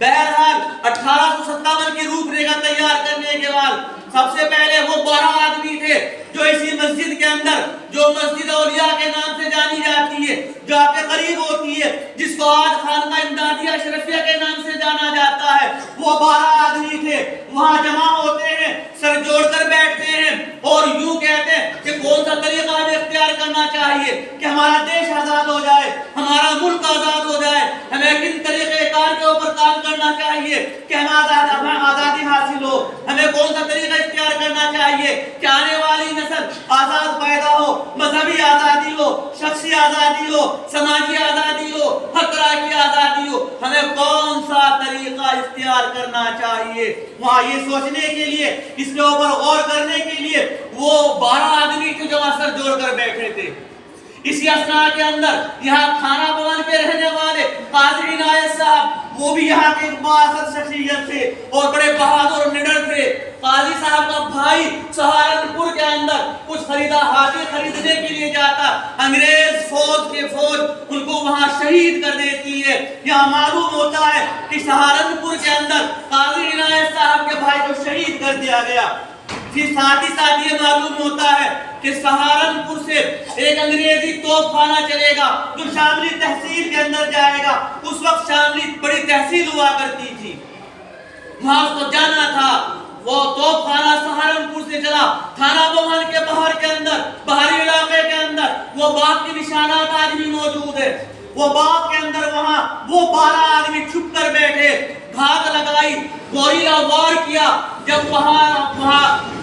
بہرحال 1857 کی روپ ریکھا تیار کرنے کے بعد سب سے پہلے وہ 12 آدمی تھے جو اسی مسجد کے اندر، جو مسجد اولیاء کے نام سے جانی جاتی ہے، جو آپ کے قریب ہوتی ہے، جس کو آج خانقاہ امدادیہ اشرفیہ کے نام سے جانا جاتا ہے، وہ 12 آدمی تھے۔ وہاں جمع ہوتے ہیں، سر جوڑ کر بیٹھتے ہیں اور یوں کہتے ہیں کہ کون سا طریقہ ہمیں اختیار کرنا چاہیے کہ ہمارا دیش آزاد ہو جائے، ہمارا ملک آزاد ہو جائے، ہمیں کن طریقے کار کے اوپر کام کرنا چاہیے کہ ہمیں آزادی حاصل ہو، ہمیں کون سا طریقہ اختیار کرنا چاہیے کہ آنے والی نسل آزاد پیدا ہو، مذہبی آزادی ہو، شخصی آزادی ہو، سماجی آزادی ہو، ہر طرح کی آزادی ہو، ہمیں کون سا طریقہ اختیار کرنا چاہیے۔ وہاں یہ سوچنے کے لیے، اس کے اوپر غور کرنے کے لیے وہ 12 آدمی تھے جو سر جوڑ کر بیٹھے تھے۔ اسی اثناء کے اندر یہاں تھانہ بھون کے رہنے والے قاضی عنایت صاحب، وہ بھی یہاں کے بااثر شخصیت تھے اور بڑے بہادر اور نڈر تھے۔ قاضی صاحب کا بھائی سہارنپور کے اندر کچھ ہاتھی خریدنے کے لیے جاتا، انگریز فوج ان کو وہاں شہید کر دیتی ہے۔ یہاں معلوم ہوتا ہے کہ سہارنپور کے اندر قاضی عنایت صاحب کے بھائی کو شہید کر دیا گیا۔ پھر ساتھ ہی ساتھ یہ معلوم ہوتا ہے کہ سہارنپور سے ایک انگریزی توپ خانہ چلے گا جو شاملی تحصیل کے اندر جائے گا۔ اس وقت شاملی بڑی تحصیل ہوا کرتی تھی، وہاں اس کو جانا تھا۔ وہ توپ خانہ سہارنپور سے چلا، تھانہ بھون کے باہر کے اندر، باہری علاقے کے اندر وہ باغ کی نشانات آج بھی موجود ہے۔ وہ باغ کے اندر وہاں وہ 12 آدمی چھپ کر بیٹھے، گھات لگائی، گوریلا وار کیا۔ جب وہاں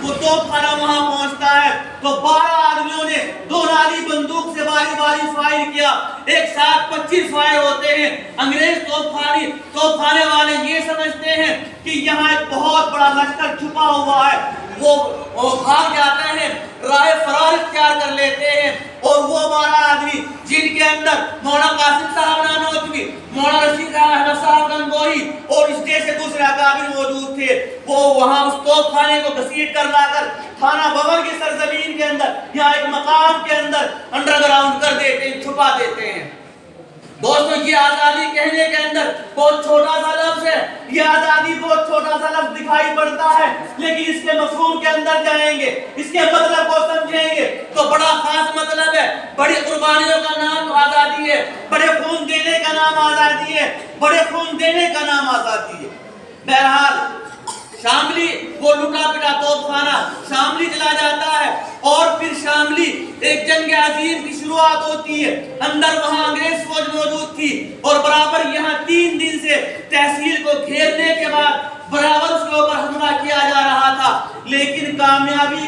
وہ توپ خانہ وہاں پہنچتا ہے تو 12 آدمیوں نے 2 نالی بندوق سے باری باری فائر کیا۔ ایک ساتھ 25 فائر ہوتے ہیں۔ انگریز توپ خانے والے یہ سمجھتے ہیں کہ یہاں ایک بہت بڑا لشکر چھپا ہوا ہے، وہ بھاگ جاتے ہیں، راہ فرار اختیار کر لیتے ہیں۔ اور وہ 12 آدمی جن کے اندر مولانا قاسم صاحب نانوتوی، مولانا رشید احمد صاحب گنگوہی اور اس جیسے دوسرے اکابر موجود تھے، وہ وہاں اس توپ خانے کو گھسیٹ کر لا کر تھانہ بھون کی سرزمین کے اندر، یہاں ایک مقام کے اندر انڈر گراؤنڈ کر دیتے ہیں، چھپا دیتے ہیں۔ دوستو یہ آزادی کہنے کے اندر بہت چھوٹا سا لفظ ہے، یہ آزادی بہت چھوٹا سا لفظ دکھائی پڑتا ہے، لیکن اس کے مفہوم کے اندر جائیں گے، اس کے مطلب کو سمجھیں گے تو بڑا خاص مطلب ہے۔ بڑی قربانیوں کا نام آزادی ہے، بڑے خون دینے کا نام آزادی ہے، بڑے خون دینے کا نام آزادی ہے۔ بہرحال شاملی وہ لٹا پٹا توپ خانہ شاملی چلا جاتا ہے اور پھر شاملی ایک جنگ عظیم کی شروعات ہوتی ہے۔ اندر وہاں انگریز فوج موجود تھی اور برابر یہاں 3 دن سے تحصیل کو گھیرنے کے بعد برابر اس کے اوپر حملہ کیا جا رہا تھا، لیکن کامیابی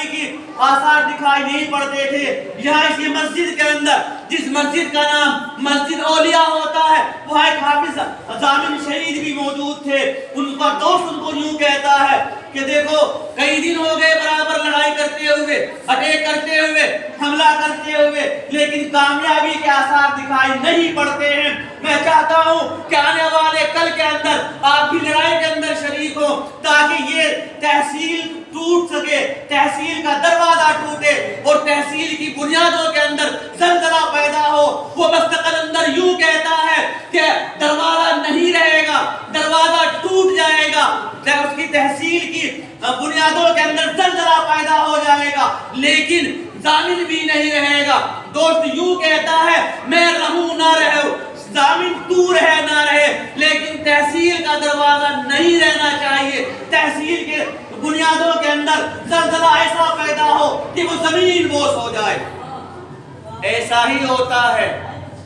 کی آثار دکھائی نہیں پڑتے تھے۔ یہاں اسی مسجد کے اندر، جس مسجد کا نام مسجد اولیاء ہوتا ہے، وہاں ایک حافظ ضامن شہید بھی موجود تھے۔ ان کا دوست ان کو یوں کہتا ہے کہ دیکھو کئی دن ہو گئے برابر لڑائی کرتے ہوئے، اٹیک کرتے ہوئے، حملہ کرتے ہوئے، لیکن کامیابی کے آثار دکھائی نہیں پڑتے ہیں۔ میں چاہتا ہوں کہ آنے والے کل کے اندر آپ بھی لڑائی کے اندر شریک ہو تاکہ یہ تحصیل ٹوٹ سکے، تحصیل کا دروازہ ٹوٹے اور تحصیل کی بنیادوں کے اندر زلزلہ پیدا ہو۔ وہ مستقل اندر یوں کہتا ہے کہ دروازہ نہیں رہے گا، دروازہ ٹوٹ جائے گا، جب اس کی تحصیل کی بنیادوں کے اندر زلزلہ پیدا ہو جائے گا، لیکن ضامن بھی نہیں رہے گا۔ دوست یوں کہتا ہے میں رہوں نہ رہوں، ضامن تو رہے نہ رہے، لیکن تحصیل کا دروازہ نہیں رہنا چاہیے۔ تحصیل کے بنیادوں کے اندر زلزلہ ایسا پیدا ہو کہ وہ زمین بوس ہو جائے۔ ایسا ہی ہوتا ہے۔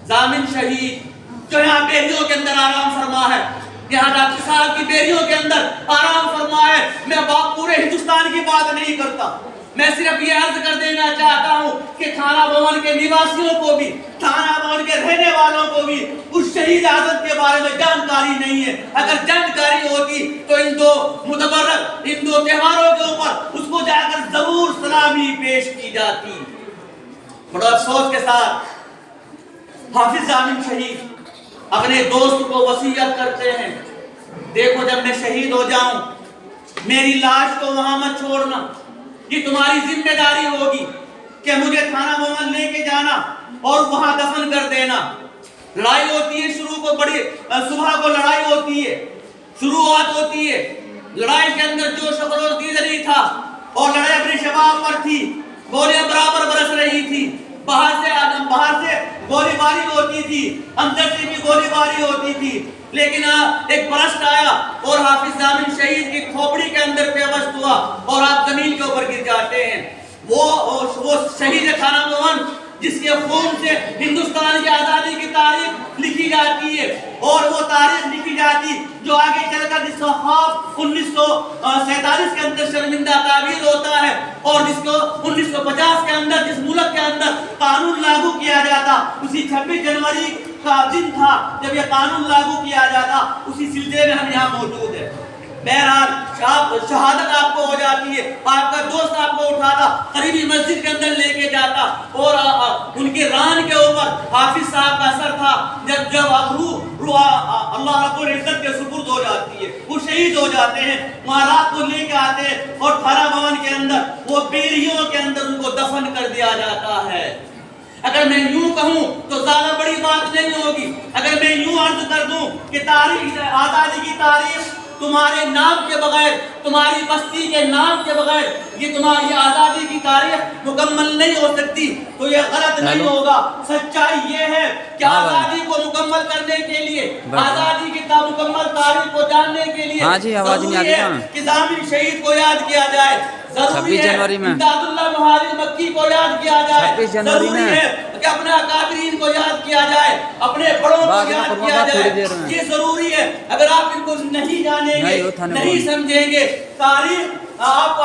ضامن شہید جو یہاں بیریوں کے اندر آرام فرما ہے، یہاں ڈاکٹر صاحب کی بیریوں کے اندر آرام فرما ہے۔ میں پورے ہندوستان کی بات نہیں کرتا، میں صرف یہ عرض کر دینا چاہتا ہوں کہ تھانہ بھون کے نواسیوں کو بھی، تھانہ بھون کے رہنے والوں کو بھی اس شہید اعظم کے بارے میں جانکاری نہیں ہے۔ اگر جانکاری ہوتی تو ان دو تہواروں کے اوپر اس کو جا کر ضرور سلامی پیش کی جاتی۔ بڑا افسوس کے ساتھ حافظ ضامن شہید اپنے دوست کو وصیت کرتے ہیں، دیکھو جب میں شہید ہو جاؤں میری لاش کو وہاں مت چھوڑنا، یہ تمہاری ذمہ داری ہوگی کہ مجھے تھانہ بھون لے کے جانا اور وہاں دفن کر دینا۔ لڑائی ہوتی ہے شروع کو بڑی صبح کو لڑائی ہوتی ہے، شروعات ہوتی ہے، لڑائی کے اندر جوش و خروش دیدہ نہیں تھا اور لڑائی اپنے شباب پر تھی، گولیاں برابر برس رہی تھی، باہر سے گولی باری ہوتی تھی، اندر سے بھی گولی باری ہوتی تھی، لیکن ایک برسٹ آیا اور حافظ ضامن شہید کی کھوپڑی کے اندر پیوست ہوا اور آپ زمین کے اوپر گر جاتے ہیں۔ وہ شہید خانہ موہن جس کے خون سے ہندوستان کی آزادی کی تاریخ لکھی جاتی ہے، اور وہ تاریخ لکھی جاتی جو آگے چل کر جس کا خواب 1947 کے اندر شرمندہ تعبیر ہوتا ہے، اور جس کو 1950 کے اندر جس ملک کے اندر قانون لاگو کیا جاتا، اسی 26 جنوری کا دن تھا جب یہ قانون لاگو کیا جاتا، اسی سلسلے میں ہم یہاں موجود ہیں۔ بہرحال شہادت آپ کو ہو جاتی ہے، آپ کا دوست آپ کو اٹھاتا قریبی مسجد کے اندر لے کے جاتا، اور ان کے ران کے اوپر حافظ صاحب کا سر تھا، جب روح اللہ رب العزت کے سپرد ہو جاتی ہے، وہ شہید ہو جاتے ہیں، وہاں رات کو لے کے آتے ہیں اور خانہ بھون کے اندر وہ بیریوں کے اندر ان کو دفن کر دیا جاتا ہے۔ اگر میں یوں کہوں تو زیادہ بڑی بات نہیں ہوگی، اگر میں یوں عرض کر دوں کہ تاریخ آزادی کی تاریخ تمہارے نام کے بغیر، تمہاری بستی کے نام کے بغیر یہ تمہاری آزادی کی تاریخ مکمل نہیں ہو سکتی، تو یہ غلط نہیں ہوگا۔ سچائی یہ ہے کہ آزادی کو مکمل کرنے کے لیے، آزادی کی مکمل تاریخ کو جاننے کے لیے ضروری ہے کہ ضامن شہید کو یاد کیا جائے، ضروری ہے امداد اللہ مہاجر مکی کو یاد کیا جائے، ضروری ہے کہ اپنے اکابرین کو یاد کیا جائے، اپنے بڑوں کو یاد کیا جائے، یہ ضروری ہے۔ اگر آپ ان کو نہیں جانیں گے، نہیں سمجھیں گے، تاریخ آپ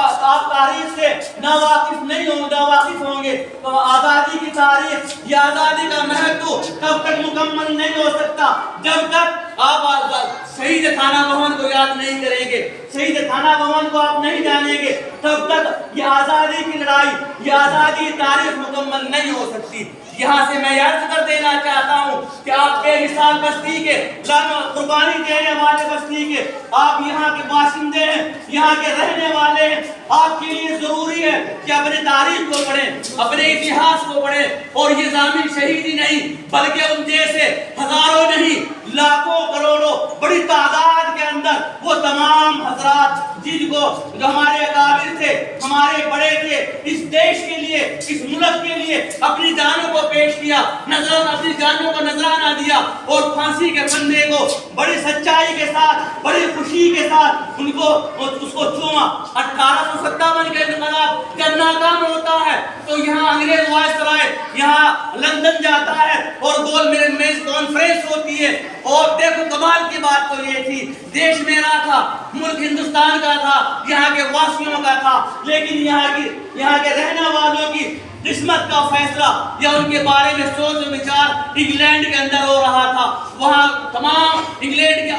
تاریخ سے ناواقف ہوں گے، تو آزادی کی تاریخ یا آزادی کا محتو تب تک مکمل نہیں ہو سکتا جب تک آپ شہید خانہ موہن کو یاد نہیں کریں گے، شہید خانہ موہن کو آپ نہیں جانیں گے، تب تک یہ آزادی کی لڑائی، یہ آزادی تاریخ مکمل نہیں ہو سکتی۔ یہاں سے میں عرض کر دینا چاہتا ہوں کہ آپ بے مثال بستی کے، قربانی دینے والے بستی کے، آپ یہاں کے باشندے ہیں، یہاں کے رہنے والے ہیں، آپ کے لیے ضروری ہے کہ اپنے تاریخ کو پڑھیں، اپنے اتہاس کو پڑھیں، اور یہ ضامن شہید ہی نہیں بلکہ ان جیسے ہزاروں نہیں لاکھوں کروڑوں بڑی تعداد کے اندر وہ تمام حضرات جن کو جو ہمارے اکابر تھے، ہمارے بڑے تھے، اس دیش کے لیے، اس ملک کے لیے اپنی جانوں کو پیش کیا، اپنی جانوں کو نذرانہ دیا، اور پھانسی کے پھندے کو بڑی سچائی کے ساتھ، بڑی خوشی کے ساتھ اس کو چوما۔ 1857 کے انقلاب جب ناکام ہوتا ہے تو یہاں انگریز وائسرائے یہاں لندن جاتا ہے اور گول میز کانفرنس ہوتی ہے، اور دیکھو کمال کی بات تو یہ تھی، دیش میرا تھا، ملک ہندوستان کا تھا، یہاں کے واسیوں کا تھا، لیکن یہاں کے رہنے والوں کی قسمت کا فیصلہ یا ان کے بارے میں سوچ و وچار انگلینڈ کے اندر ہو رہا تھا۔ وہاں تمام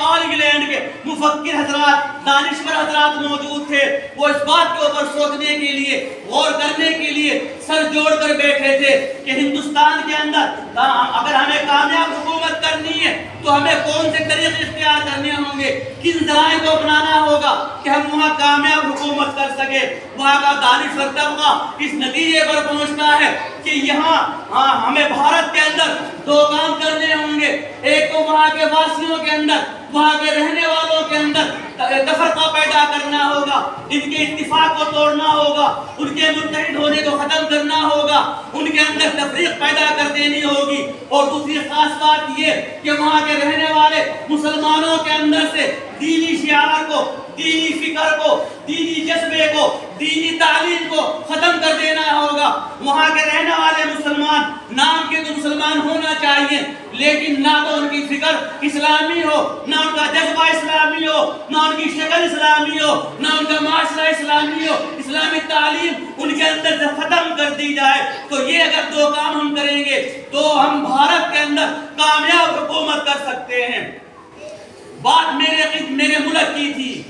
آل انگلینڈ کے مفکر حضرات، دانشور حضرات موجود تھے، وہ اس بات کے اوپر سوچنے کے لیے، غور کرنے کے لیے سر جوڑ کر بیٹھے تھے کہ ہندوستان کے اندر اگر ہمیں کامیاب حکومت کرنی ہے تو ہمیں کون سے طریقے اختیار کرنے ہوں گے، کن ذرائع کو اپنانا ہوگا کہ ہم وہاں کامیاب حکومت کر سکے۔ وہاں کا دانشور طبقہ اس نتیجے پر پہنچتا ہے کہ یہاں ہمیں بھارت کے اندر دو کام کرنے ہوں گے، ایک تو وہاں کے واسیوں کے اندر، وہاں کے رہنے والوں کے اندر تفرقہ پیدا کرنا ہوگا، ان کے اتفاق کو توڑنا ہوگا، ان کے متحد ہونے کو ختم کرنا ہوگا، ان کے اندر تفریق پیدا کر دینی ہوگی، اور دوسری خاص بات یہ کہ وہاں کے رہنے والے مسلمانوں کے اندر سے دینی شعار کو، دینی فکر کو، دینی جذبے کو، دینی تعلیم کو ختم کر دینا ہوگا۔ وہاں کے رہنے والے مسلمان نام کے تو مسلمان ہونا چاہیے، لیکن نہ تو ان کی فکر اسلامی ہو، نہ ان کا جذبہ اسلامی ہو، نہ ان کی شکل اسلامی ہو، نہ ان کا معاشرہ اسلامی ہو، اسلامی تعلیم ان کے اندر سے ختم کر دی جائے۔ تو یہ اگر دو کام ہم کریں گے تو ہم بھارت کے اندر کامیاب حکومت کر سکتے ہیں۔ بات میرے ملک کی تھی،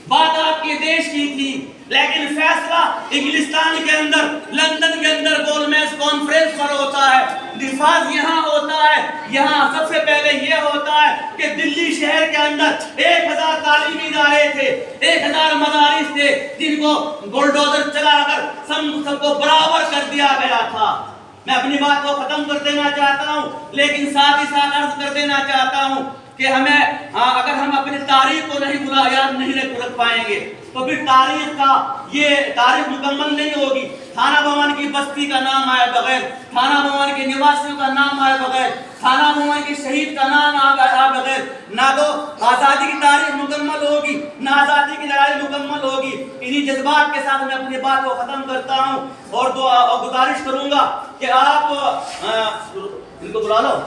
بات آپ کے دیش کی تھی، لیکن فیصلہ انگلستان کے اندر، لندن کے اندر گول میز کانفرنس پر ہوتا ہے، نفاذ یہاں ہوتا ہے۔ یہاں سب سے پہلے یہ ہوتا ہے کہ دلی شہر کے اندر 1000 تعلیمی ادارے تھے، 1000 مدارس تھے، جن کو بلڈوزر چلا کر سب کو برابر کر دیا گیا تھا۔ میں اپنی بات کو ختم کر دینا چاہتا ہوں، لیکن ساتھ ہی ساتھ عرض کر دینا چاہتا ہوں کہ اگر ہم اپنی تاریخ کو نہیں یاد نہیں رکھ پائیں گے تو پھر تاریخ مکمل نہیں ہوگی۔ تھانہ بھون کی بستی کا نام آئے بغیر، تھانہ بھون کے نواسیوں کا نام آئے بغیر، تھانہ بھون کے شہید کا نام آئے بغیر نہ تو آزادی کی تاریخ مکمل ہوگی، نہ آزادی کی لڑائی مکمل ہوگی۔ انہی جذبات کے ساتھ میں اپنی بات کو ختم کرتا ہوں اور گزارش کروں گا کہ آپ ان کو بلا لو۔